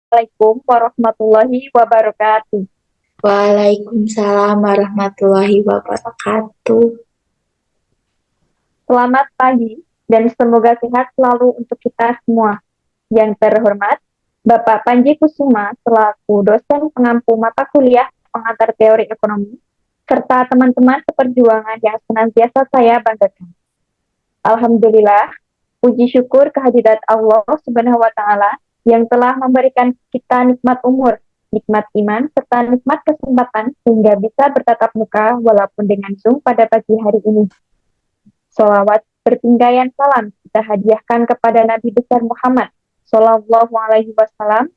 Assalamualaikum warahmatullahi wabarakatuh. Waalaikumsalam warahmatullahi wabarakatuh. Selamat pagi dan semoga sehat selalu untuk kita semua. Yang terhormat, Bapak Panji Kusuma selaku dosen pengampu mata kuliah pengantar teori ekonomi, serta teman-teman seperjuangan yang senantiasa saya banggakan. Alhamdulillah, puji syukur kehadirat Allah Subhanahu wa Ta'ala yang telah memberikan kita nikmat umur, nikmat iman, serta nikmat kesempatan sehingga bisa bertatap muka walaupun dengan Zoom pada pagi hari ini. Sholawat berpinggaian salam kita hadiahkan kepada Nabi besar Muhammad Sallallahu Alaihi Wasallam.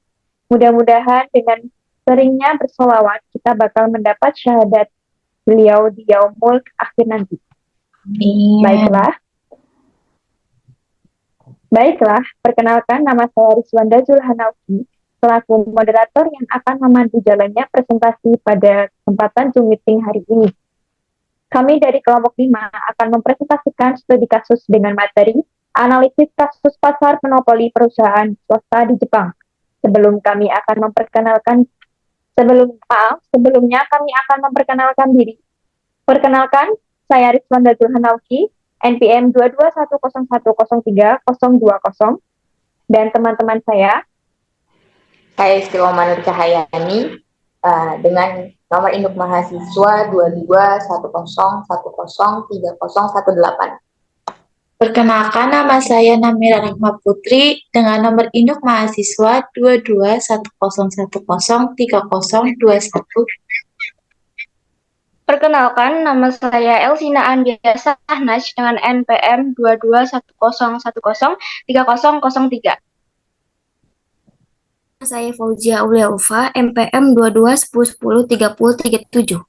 Mudah-mudahan dengan seringnya bersolawat kita bakal mendapat syahadat beliau di yaumul akhir nanti. Amin. Baiklah, perkenalkan nama saya Rizwanda Zulhanauki, selaku moderator yang akan memandu jalannya presentasi pada kesempatan Zoom meeting hari ini. Kami dari kelompok 5 akan mempresentasikan studi kasus dengan materi analisis kasus pasar monopoli perusahaan swasta di Jepang. Sebelumnya kami akan memperkenalkan diri. Perkenalkan, saya Rizwanda Zulhanauki, NPM 221010320 dan teman-teman saya. Saya Istiqomah Nur Cahyani dengan nomor induk mahasiswa 2210103018. Perkenalkan, nama saya Namira Rahma Putri dengan nomor induk mahasiswa 2210103021. Perkenalkan, nama saya Elsina Andiasa Naj dengan NPM 22101030003. Saya Fauzia Aulia Ufa, MPM 2210103037.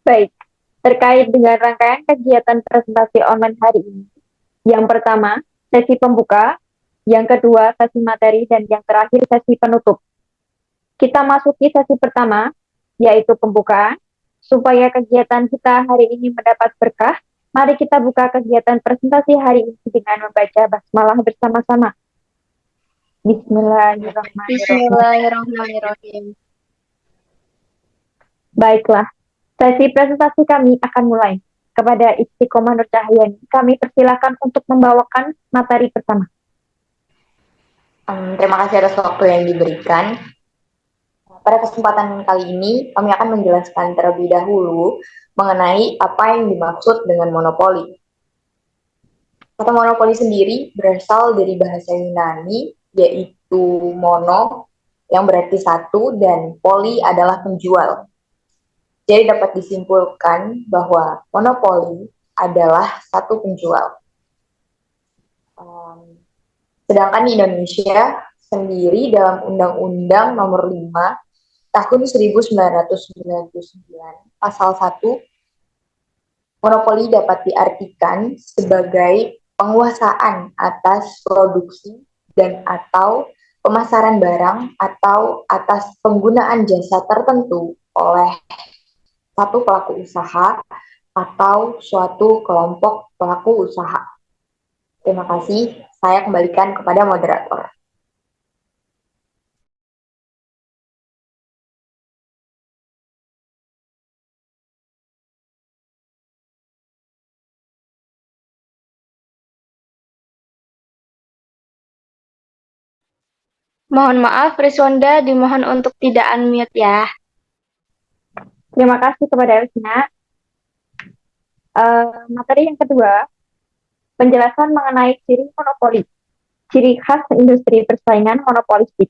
Baik, terkait dengan rangkaian kegiatan presentasi online hari ini. Yang pertama, sesi pembuka, yang kedua, sesi materi, dan yang terakhir, sesi penutup. Kita masuki sesi pertama, yaitu pembukaan. Supaya kegiatan kita hari ini mendapat berkah, mari kita buka kegiatan presentasi hari ini dengan membaca basmalah bersama-sama. Bismillahirrahmanirrahim. Baiklah, sesi presentasi kami akan mulai. Kepada Istiqomah Nur Cahyani, kami persilakan untuk membawakan materi pertama. Terima kasih atas waktu yang diberikan. Pada kesempatan kali ini, kami akan menjelaskan terlebih dahulu mengenai apa yang dimaksud dengan monopoli. Kata monopoli sendiri berasal dari bahasa Yunani, yaitu mono, yang berarti satu, dan poli adalah penjual. Jadi dapat disimpulkan bahwa monopoli adalah satu penjual. Sedangkan di Indonesia sendiri dalam Undang-Undang Nomor 5 Tahun 1999, Pasal 1, monopoli dapat diartikan sebagai penguasaan atas produksi dan atau pemasaran barang atau atas penggunaan jasa tertentu oleh satu pelaku usaha atau suatu kelompok pelaku usaha. Terima kasih, saya kembalikan kepada moderator. Mohon maaf, Rizwanda dimohon untuk tidak unmute ya. Terima kasih kepada Elsina. Materi yang kedua, penjelasan mengenai ciri monopoli. Ciri khas industri persaingan monopolistik.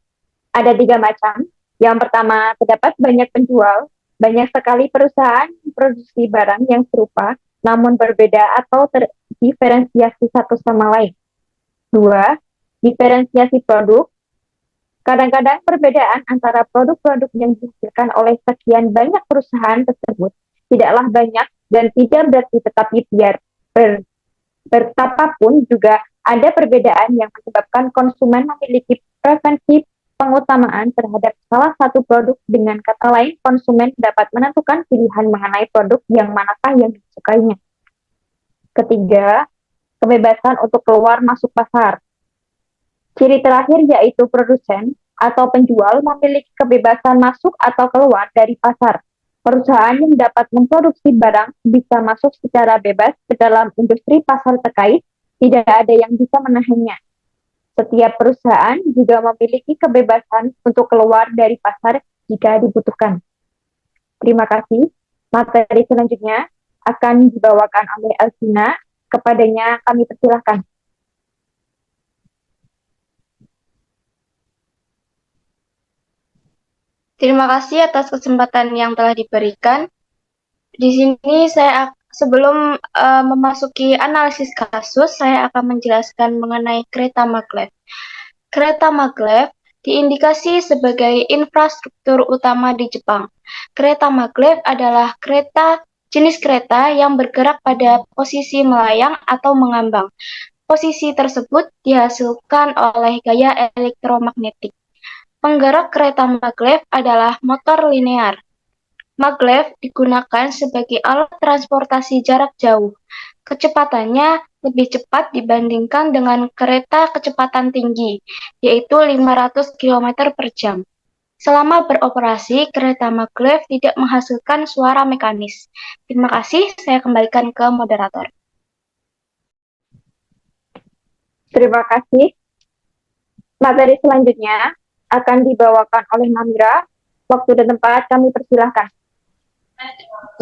Ada 3 macam. Yang pertama, terdapat banyak penjual, banyak sekali perusahaan produksi barang yang serupa, namun berbeda atau terdiferensiasi satu sama lain. 2, diferensiasi produk. Kadang-kadang perbedaan antara produk-produk yang dihasilkan oleh sekian banyak perusahaan tersebut tidaklah banyak dan tidak berarti, tetapi betapapun juga ada perbedaan yang menyebabkan konsumen memiliki preferensi pengutamaan terhadap salah satu produk. Dengan kata lain, konsumen dapat menentukan pilihan mengenai produk yang manakah yang disukainya. Ketiga, kebebasan untuk keluar masuk pasar. Ciri terakhir yaitu produsen atau penjual memiliki kebebasan masuk atau keluar dari pasar. Perusahaan yang dapat memproduksi barang bisa masuk secara bebas ke dalam industri pasar terkait, tidak ada yang bisa menahannya. Setiap perusahaan juga memiliki kebebasan untuk keluar dari pasar jika dibutuhkan. Terima kasih. Materi selanjutnya akan dibawakan oleh Elvina. Kepadanya kami persilahkan. Terima kasih atas kesempatan yang telah diberikan. Di sini sebelum memasuki analisis kasus, saya akan menjelaskan mengenai kereta maglev. Kereta maglev diindikasi sebagai infrastruktur utama di Jepang. Kereta maglev adalah jenis kereta yang bergerak pada posisi melayang atau mengambang. Posisi tersebut dihasilkan oleh gaya elektromagnetik. Penggerak kereta maglev adalah motor linear. Maglev digunakan sebagai alat transportasi jarak jauh. Kecepatannya lebih cepat dibandingkan dengan kereta kecepatan tinggi, yaitu 500 km per jam. Selama beroperasi, kereta maglev tidak menghasilkan suara mekanis. Terima kasih, saya kembalikan ke moderator. Terima kasih. Materi selanjutnya akan dibawakan oleh Namira. Waktu dan tempat kami persilahkan.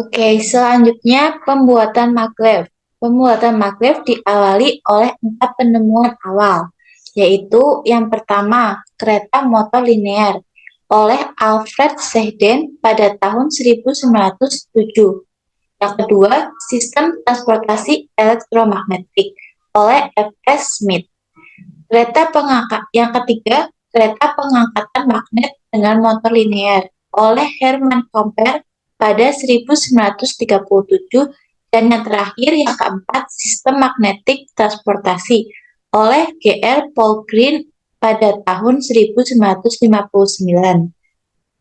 Oke, selanjutnya pembuatan maglev. Pembuatan maglev diawali oleh 4 penemuan awal, yaitu yang pertama, kereta motor linear oleh Alfred Sehden pada tahun 1907. Yang kedua, sistem transportasi elektromagnetik oleh F.S. Smith. Yang ketiga, kereta pengangkatan magnet dengan motor linear oleh Hermann Comper pada 1937, dan yang terakhir yang keempat, sistem magnetik transportasi oleh G.R. Paul Green pada tahun 1959.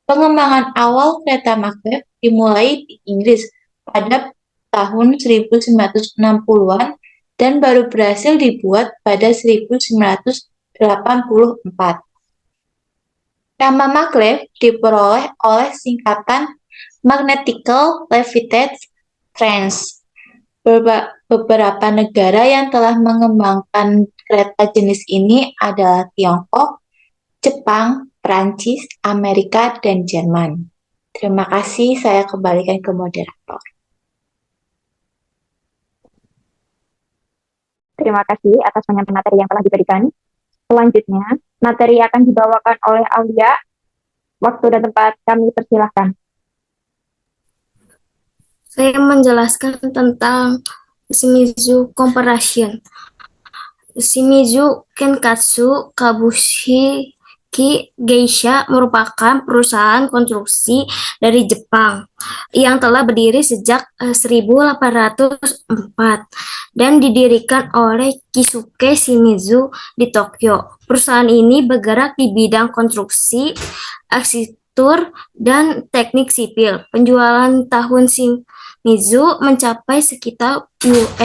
Pengembangan awal kereta maglev dimulai di Inggris pada tahun 1960-an dan baru berhasil dibuat pada 1984. Nama maglev diperoleh oleh singkatan Magnetical Levitated Trains. Beberapa negara yang telah mengembangkan kereta jenis ini adalah Tiongkok, Jepang, Prancis, Amerika, dan Jerman. Terima kasih, saya kembalikan ke moderator. Terima kasih atas penyampaian materi yang telah diberikan. Selanjutnya, materi akan dibawakan oleh Aulia. Waktu dan tempat kami persilahkan. Saya menjelaskan tentang Shimizu Corporation. Shimizu Kenkatsu Kabushiki Geisha merupakan perusahaan konstruksi dari Jepang yang telah berdiri sejak 1804 dan didirikan oleh Kisuke Shimizu di Tokyo. Perusahaan ini bergerak di bidang konstruksi, arsitektur, dan teknik sipil. Penjualan tahun Shimizu mencapai sekitar $15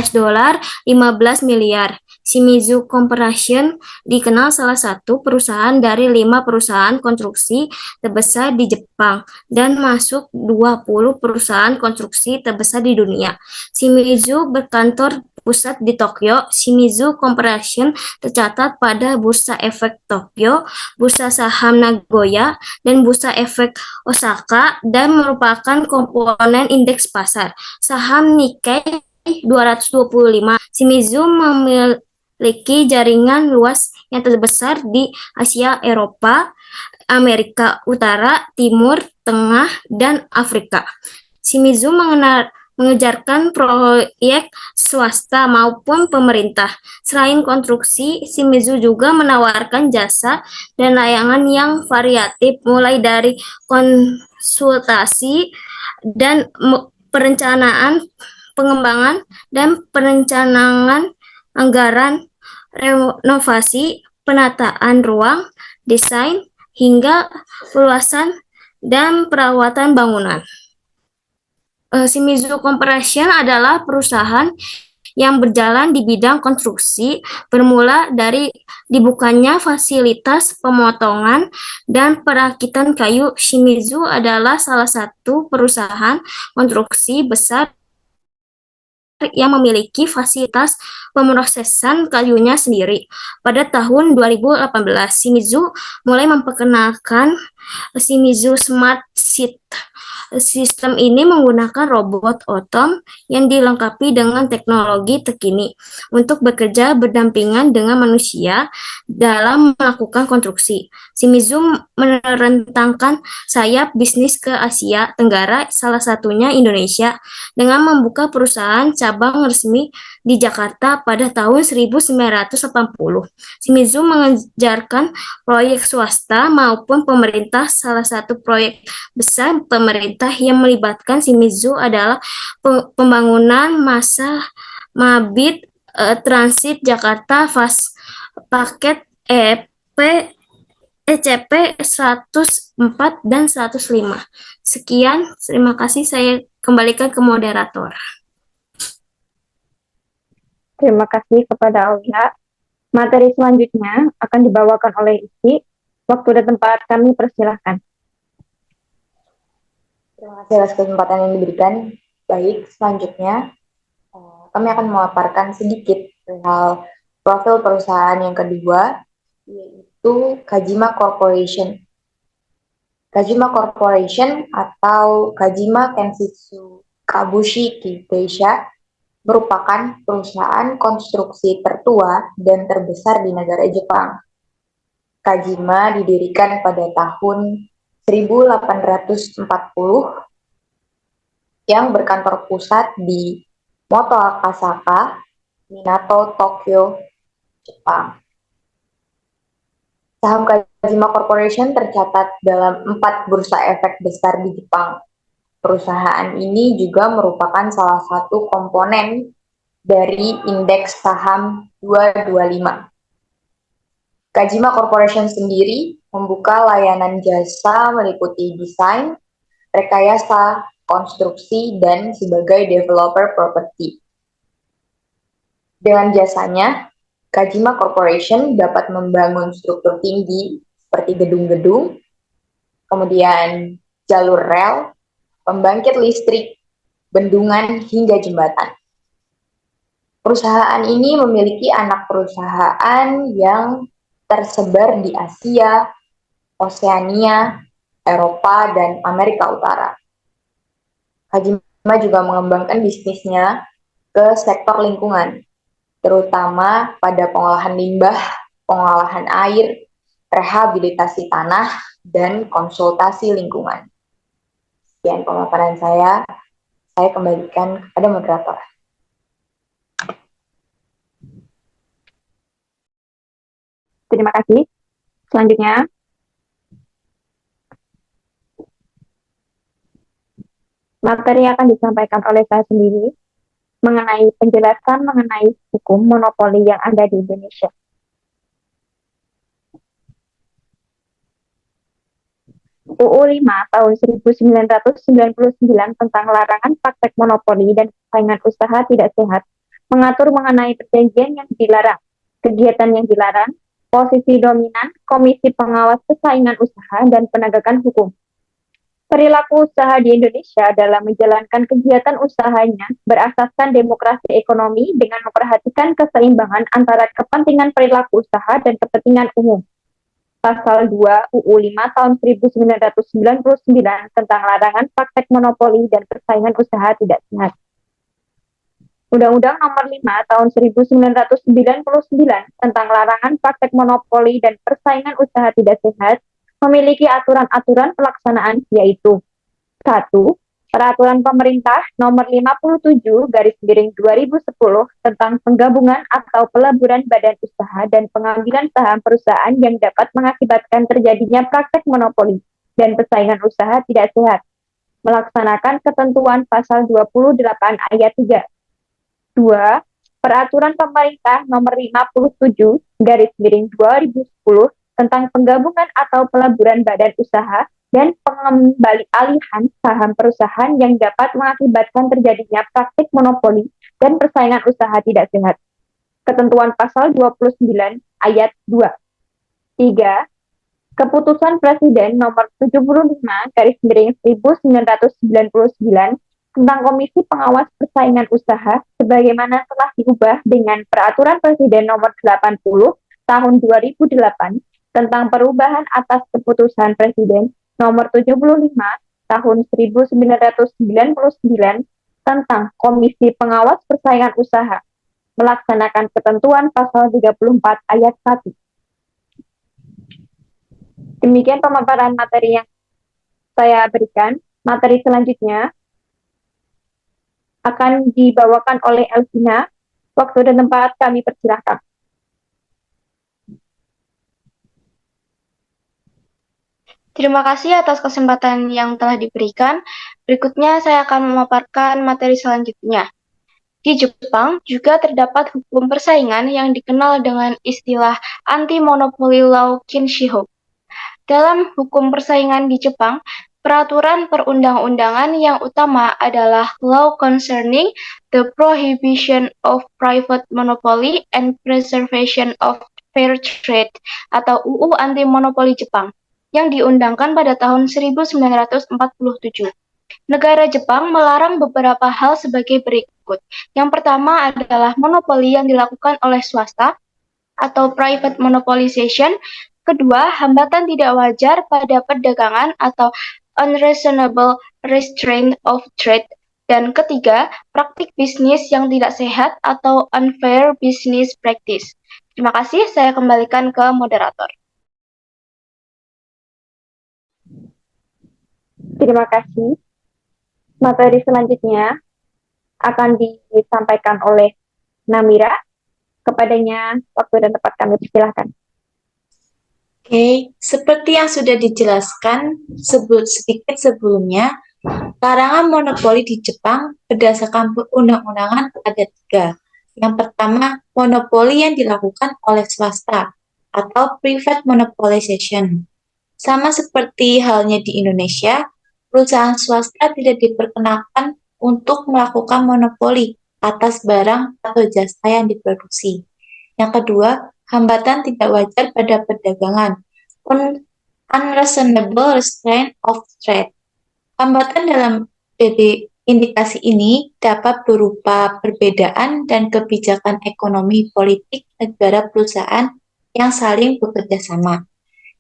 miliar. Shimizu Corporation dikenal salah satu perusahaan dari 5 perusahaan konstruksi terbesar di Jepang dan masuk 20 perusahaan konstruksi terbesar di dunia. Shimizu berkantor pusat di Tokyo. Shimizu Corporation tercatat pada Bursa Efek Tokyo, Bursa Saham Nagoya, dan Bursa Efek Osaka dan merupakan komponen indeks pasar saham Nikkei 225. Shimizu memiliki jaringan luas yang terbesar di Asia, Eropa, Amerika Utara, Timur Tengah, dan Afrika. Shimizu mengejarkan proyek swasta maupun pemerintah. Selain konstruksi, Shimizu juga menawarkan jasa dan layanan yang variatif, mulai dari konsultasi dan perencanaan, pengembangan, dan perencanaan anggaran, renovasi, penataan ruang, desain, hingga perluasan dan perawatan bangunan. Shimizu Corporation adalah perusahaan yang berjalan di bidang konstruksi, bermula dari dibukanya fasilitas pemotongan dan perakitan kayu. Shimizu adalah salah satu perusahaan konstruksi besar yang memiliki fasilitas pemrosesan kayunya sendiri. Pada tahun 2018, Shimizu mulai memperkenalkan Shimizu Smart Sheet. Sistem ini menggunakan robot otom yang dilengkapi dengan teknologi terkini untuk bekerja berdampingan dengan manusia dalam melakukan konstruksi. Shimizu merentangkan sayap bisnis ke Asia Tenggara, salah satunya Indonesia, dengan membuka perusahaan cabang resmi di Jakarta pada tahun 1980. Shimizu mengerjakan proyek swasta maupun pemerintah. Salah satu proyek besar pemerintah yang melibatkan Shimizu adalah pembangunan Mabit Transit Jakarta Fast Paket ECP 104 dan 105. Sekian, terima kasih. Saya kembalikan ke moderator. Terima kasih kepada Aulia. Materi selanjutnya akan dibawakan oleh Isi. Waktu dan tempat kami persilahkan. Terima kasih atas kesempatan yang diberikan. Baik, selanjutnya kami akan memaparkan sedikit perihal profil perusahaan yang kedua, yaitu Kajima Corporation. Kajima Corporation atau Kajima Kenshitsu Kabushi Keisha merupakan perusahaan konstruksi tertua dan terbesar di negara Jepang. Kajima didirikan pada tahun 1840 yang berkantor pusat di Moto Akasaka, Minato, Tokyo, Jepang. Saham Kajima Corporation tercatat dalam 4 bursa efek besar di Jepang. Perusahaan ini juga merupakan salah satu komponen dari indeks saham 225. Kajima Corporation sendiri membuka layanan jasa meliputi desain, rekayasa, konstruksi, dan sebagai developer properti. Dengan jasanya, Kajima Corporation dapat membangun struktur tinggi seperti gedung-gedung, kemudian jalur rel, pembangkit listrik, bendungan, hingga jembatan. Perusahaan ini memiliki anak perusahaan yang tersebar di Asia, Oseania, Eropa, dan Amerika Utara. Kajima juga mengembangkan bisnisnya ke sektor lingkungan, terutama pada pengolahan limbah, pengolahan air, rehabilitasi tanah, dan konsultasi lingkungan. Sekian pemaparan saya kembalikan kepada moderator. Terima kasih. Selanjutnya, materi akan disampaikan oleh saya sendiri mengenai penjelasan mengenai hukum monopoli yang ada di Indonesia. UU 5 tahun 1999 tentang larangan praktek monopoli dan persaingan usaha tidak sehat mengatur mengenai perjanjian yang dilarang, kegiatan yang dilarang, posisi dominan, komisi pengawas persaingan usaha, dan penegakan hukum. Perilaku usaha di Indonesia dalam menjalankan kegiatan usahanya berasaskan demokrasi ekonomi dengan memperhatikan keseimbangan antara kepentingan perilaku usaha dan kepentingan umum. Pasal 2 UU 5 tahun 1999 tentang larangan praktek monopoli dan persaingan usaha tidak sehat. Undang-Undang Nomor 5 tahun 1999 tentang larangan praktek monopoli dan persaingan usaha tidak sehat memiliki aturan-aturan pelaksanaan, yaitu 1. Peraturan Pemerintah Nomor 57/2010 tentang penggabungan atau peleburan badan usaha dan pengambilan saham perusahaan yang dapat mengakibatkan terjadinya praktek monopoli dan persaingan usaha tidak sehat, melaksanakan ketentuan pasal 28 ayat 3. 2. Peraturan Pemerintah Nomor 57/2010 tentang penggabungan atau peleburan badan usaha dan pengembalialihan saham perusahaan yang dapat mengakibatkan terjadinya praktik monopoli dan persaingan usaha tidak sehat. Ketentuan pasal 29 ayat 2. 3. Keputusan Presiden nomor 75/1999 tentang Komisi Pengawas Persaingan Usaha sebagaimana telah diubah dengan Peraturan Presiden nomor 80 tahun 2008 tentang perubahan atas Keputusan Presiden nomor 75 tahun 1999 tentang Komisi Pengawas Persaingan Usaha melaksanakan ketentuan pasal 34 ayat 1. Demikian pemaparan materi yang saya berikan. Materi selanjutnya akan dibawakan oleh Elvina. Waktu dan tempat kami persilahkan. Terima kasih atas kesempatan yang telah diberikan. Berikutnya saya akan memaparkan materi selanjutnya. Di Jepang juga terdapat hukum persaingan yang dikenal dengan istilah anti-monopoly law Kinshiho. Dalam hukum persaingan di Jepang, peraturan perundang-undangan yang utama adalah Law Concerning the Prohibition of Private Monopoly and Preservation of Fair Trade atau UU Anti-Monopoli Jepang yang diundangkan pada tahun 1947. Negara Jepang melarang beberapa hal sebagai berikut. Yang pertama adalah monopoli yang dilakukan oleh swasta atau private monopolization. Kedua, hambatan tidak wajar pada perdagangan atau unreasonable restraint of trade. Dan ketiga, praktik bisnis yang tidak sehat atau unfair business practice. Terima kasih, saya kembalikan ke moderator. Terima kasih. Materi selanjutnya akan disampaikan oleh Namira. Kepadanya waktu dan tempat kami persilahkan. Oke, seperti yang sudah dijelaskan sedikit sebelumnya, larangan monopoli di Jepang berdasarkan perundang-undangan ada 3. Yang pertama, monopoli yang dilakukan oleh swasta atau private monopolization. Sama seperti halnya di Indonesia, perusahaan swasta tidak diperkenalkan untuk melakukan monopoli atas barang atau jasa yang diproduksi. Yang kedua, hambatan tidak wajar pada perdagangan, unreasonable restraint of trade. Hambatan dalam indikasi ini dapat berupa perbedaan dan kebijakan ekonomi politik negara perusahaan yang saling bekerja sama.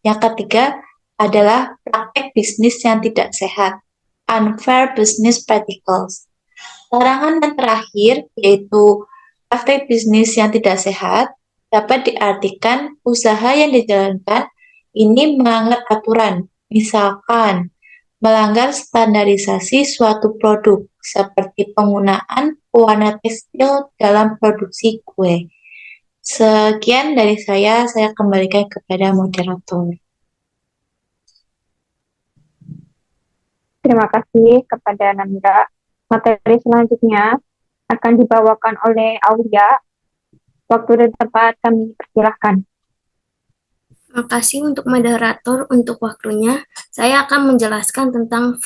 Yang ketiga adalah praktek bisnis yang tidak sehat, unfair business practices. Larangan yang terakhir, yaitu praktek bisnis yang tidak sehat, dapat diartikan usaha yang dijalankan ini melanggar aturan, misalkan melanggar standarisasi suatu produk, seperti penggunaan pewarna tekstil dalam produksi kue. Sekian dari saya kembalikan kepada moderator. Terima kasih kepada Namira. Materi selanjutnya akan dibawakan oleh Aulia. Waktu dan tempat kami persilahkan. Terima kasih untuk moderator untuk waktunya. Saya akan menjelaskan tentang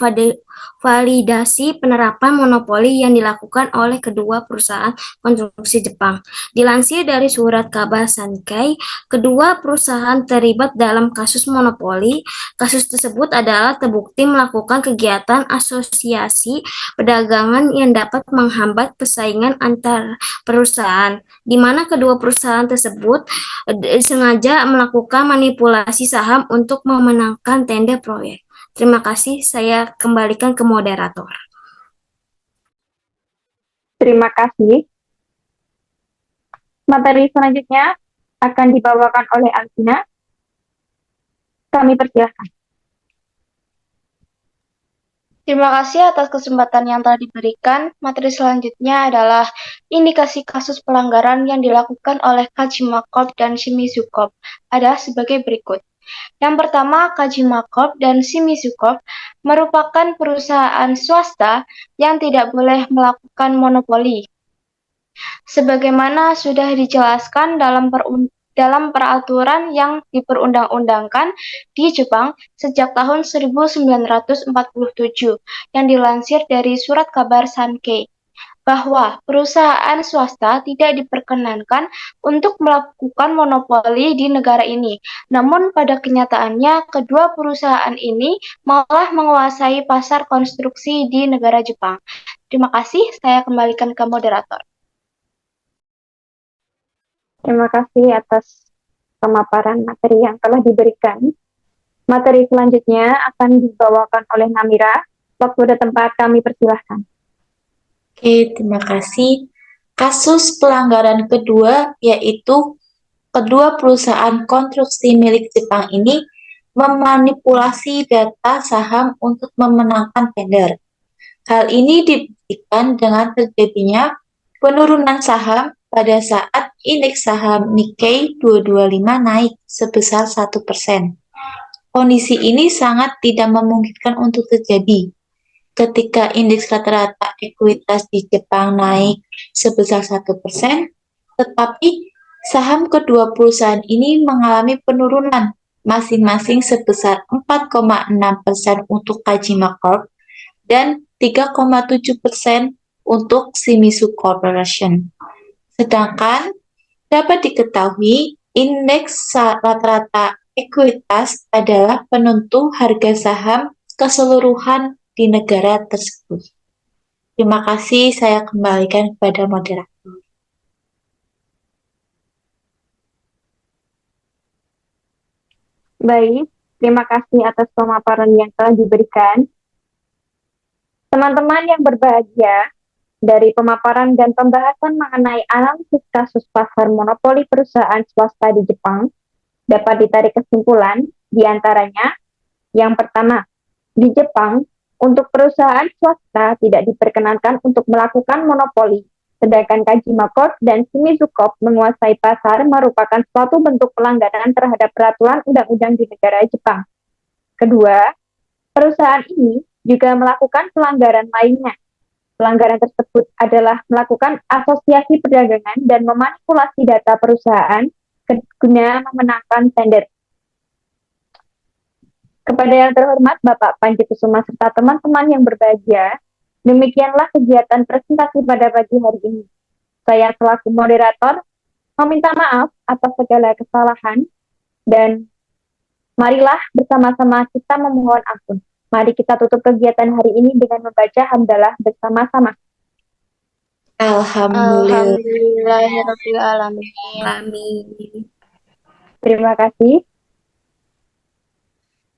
validasi penerapan monopoli yang dilakukan oleh kedua perusahaan konstruksi Jepang. Dilansir dari surat kabar Sankei, kedua perusahaan terlibat dalam kasus monopoli. Kasus tersebut adalah terbukti melakukan kegiatan asosiasi perdagangan yang dapat menghambat persaingan antar perusahaan, di mana kedua perusahaan tersebut sengaja melakukan manipulasi saham untuk memenangkan tender proyek. Terima kasih, saya kembalikan ke moderator. Terima kasih. Materi selanjutnya akan dibawakan oleh Alvina. Kami persilahkan. Terima kasih atas kesempatan yang telah diberikan. Materi selanjutnya adalah indikasi kasus pelanggaran yang dilakukan oleh Kajima Corp dan Shimizu Corp. Ada sebagai berikut. Yang pertama, Kajima Corp dan Shimizu Corp merupakan perusahaan swasta yang tidak boleh melakukan monopoli. Sebagaimana sudah dijelaskan dalam peraturan yang diperundang-undangkan di Jepang sejak tahun 1947 yang dilansir dari surat kabar Sankei. bahwa perusahaan swasta tidak diperkenankan untuk melakukan monopoli di negara ini. Namun pada kenyataannya kedua perusahaan ini malah menguasai pasar konstruksi di negara Jepang. Terima kasih, saya kembalikan ke moderator. Terima kasih atas pemaparan materi yang telah diberikan. Materi selanjutnya akan dibawakan oleh Namira. Waktu dan tempat kami persilahkan. Oke, terima kasih. Kasus pelanggaran kedua yaitu kedua perusahaan konstruksi milik Jepang ini memanipulasi data saham untuk memenangkan tender. Hal ini dibuktikan dengan terjadinya penurunan saham pada saat indeks saham Nikkei 225 naik sebesar 1%. Kondisi ini sangat tidak memungkinkan untuk terjadi ketika indeks rata-rata ekuitas di Jepang naik sebesar 1%, tetapi saham kedua perusahaan ini mengalami penurunan masing-masing sebesar 4,6% untuk Kajima Corp dan 3,7% untuk Shimizu Corporation. Sedangkan dapat diketahui indeks rata-rata ekuitas adalah penentu harga saham keseluruhan di negara tersebut. Terima kasih, saya kembalikan kepada moderator. Baik, terima kasih atas pemaparan yang telah diberikan. Teman-teman yang berbahagia, dari pemaparan dan pembahasan mengenai analisis kasus pasar monopoli perusahaan swasta di Jepang, dapat ditarik kesimpulan di antaranya, yang pertama, di Jepang, untuk perusahaan swasta tidak diperkenankan untuk melakukan monopoli, sedangkan Kajima Corp dan Shimizu Corp menguasai pasar merupakan suatu bentuk pelanggaran terhadap peraturan undang-undang di negara Jepang. Kedua, perusahaan ini juga melakukan pelanggaran lainnya. Pelanggaran tersebut adalah melakukan asosiasi perdagangan dan memanipulasi data perusahaan guna memenangkan tender. Kepada yang terhormat Bapak Panji Kusuma serta teman-teman yang berbahagia, demikianlah kegiatan presentasi pada pagi hari ini. Saya selaku moderator meminta maaf atas segala kesalahan dan marilah bersama-sama kita memohon ampun. Mari kita tutup kegiatan hari ini dengan membaca hamdalah bersama-sama. Alhamdulillah. Alhamdulillahirabbil alamin. Amin. Terima kasih.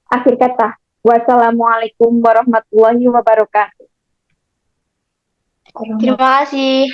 Akhir kata, wassalamualaikum warahmatullahi wabarakatuh. Terima kasih.